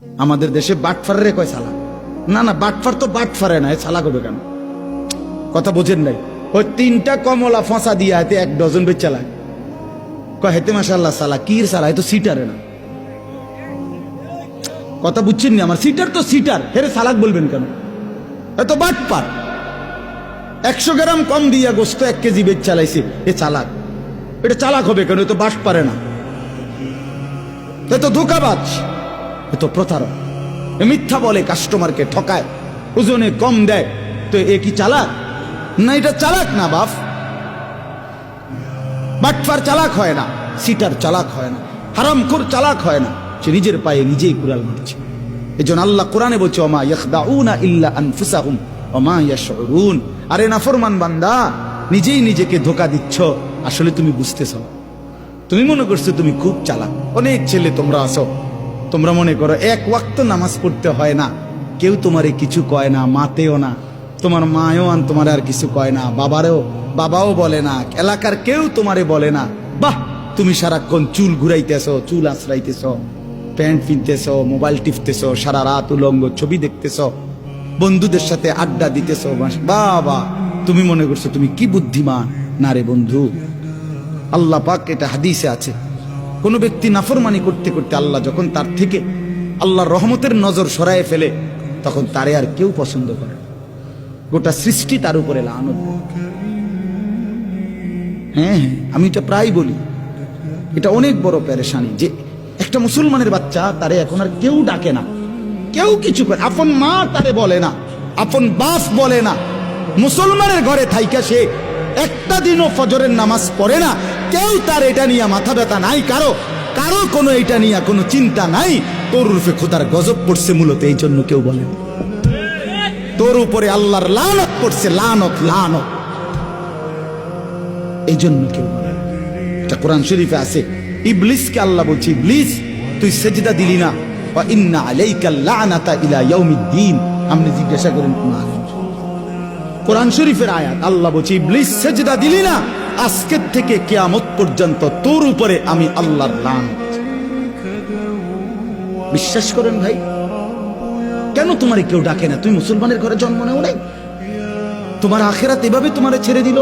আমাদের দেশে বাটফারে কয় চালাক। না না, বাটফার তো বাটফারে না, চালাক হবে কেন? কথা বোঝেন নাই? ওই 3টা কমলা ফাঁসা দিয়া হাতে 1 ডজন বেচ চালাক, কয় হেতে মাশাআল্লাহ চালাক। কি চালাক? এ তো সিটারে না। কথা বুঝছেন না আমার? সিটার তো সিটার, হেরে চালাক বলবেন কেন? এত বাটপার। 100 গ্রাম কম দিয়া গোস্ত 1 কেজি বেচ চালাইছে, এ চালাক। এটা চালাক হবে কেন? এ তো বাট পারে না, এ তো ধোঁকাবাজ, এ তো প্রতারক, এ মিথ্যা বলে, কাস্টমারকে ঠকায়, ওজনে কম দেয়। তো এ কি চালাক? না, এটা চালাক না বাপ। বাটপার চালাক হয় না, সিটার চালাক হয় না, হারামখোর চালাক হয় না। সে নিজের পায়ে নিজেই কুড়াল মারছে। এজন্য আল্লাহ কোরআনে বলছে, ওমা ইয়াখদাউনা ইল্লা আনফুসাহুম ওমা ইয়াশউরুন। আরে নাফরমান বান্দা, নিজেই নিজেকে ধোঁকা দিচ্ছ, আসলে তুমি বুঝতেছ না। তুমি মনে করছো তুমি খুব চালাক। অনেক ছেলে তোমরা আসো, তোমরা মনে করো 1 ওয়াক্ত নামাজ পড়তে হয় না, কেউ তোমারে কিছু কয় না, মাতেও না, তোমার মায়ও তোমার আর কিছু কয় না, বাবাও বলে না, এলাকার কেউ তোমারে বলে না। বাহ, তুমি সারাক্ষণ চুল ঘুরাইতেছ, চুল আশ্রাইতেছ, প্যান্ট পিনতেছ, মোবাইল টিপতেছ, সারা রাত উলঙ্গ ছবি দেখতেছ, বন্ধুদের সাথে আড্ডা দিতেছ। বাবা, তুমি মনে করছো তুমি কি বুদ্ধিমান। না রে বন্ধু, আল্লাহ পাক, এটা হাদিসে আছে, কোন ব্যক্তি নাফরমানি করতে করতে আল্লাহ যখন তার থেকে আল্লাহর রহমতের নজর সরায় ফেলে, তখন তারে আর কেউ পছন্দ করে না। গোটা সৃষ্টি তার উপরে লানত। হ্যাঁ, আমি এটা প্রায় বলি, এটা অনেক বড় পেরেশানি যে একটা মুসলমানের বাচ্চা, তারে এখন আর কেউ ডাকে না, কেউ কিছু করে, আপন মা তারে বলে না, আপন বাপ বলে না। মুসলমানের ঘরে থাইকা সে একটা দিনও ফজরের নামাজ পড়ে না, কেউ তার এটা নিয়ে মাথা ব্যথা নাই, কারো কোনো এটা নিয়ে কোনো চিন্তা নাই। তোর রূপে খোদার গজব পড়ছে, মূলত এই জন্য কেউ বলে না। তোর উপরে আল্লাহর লানত পড়ছে, লানত লানত, এই জন্য কেউ বলে না। এটা কোরআন শরীফে আছে। ইবলিসকে আল্লাহ বলছে, ইবলিস তুই সেজদা দিলি না, ওয়া ইন্না আলাইকাল লানাতা ইলা ইয়াউমিদ্দিন। আপনি জিজ্ঞাসা করেন কোন আয়াত? কোরআন শরীফের আয়াত। আল্লাহ বলছে, ইবলিস সেজদা দিলি না, আজকের থেকে কিয়ামত পর্যন্ত তোর উপরে আমি আল্লাহর লানত। বিশ্বাস করেন ভাই? কেন তোমারে কেউ ডাকে না? তুমি মুসলমানের ঘরে জন্ম নেও নাই? তোমার আখেরাত এভাবে তোমারে ছেড়ে দিল।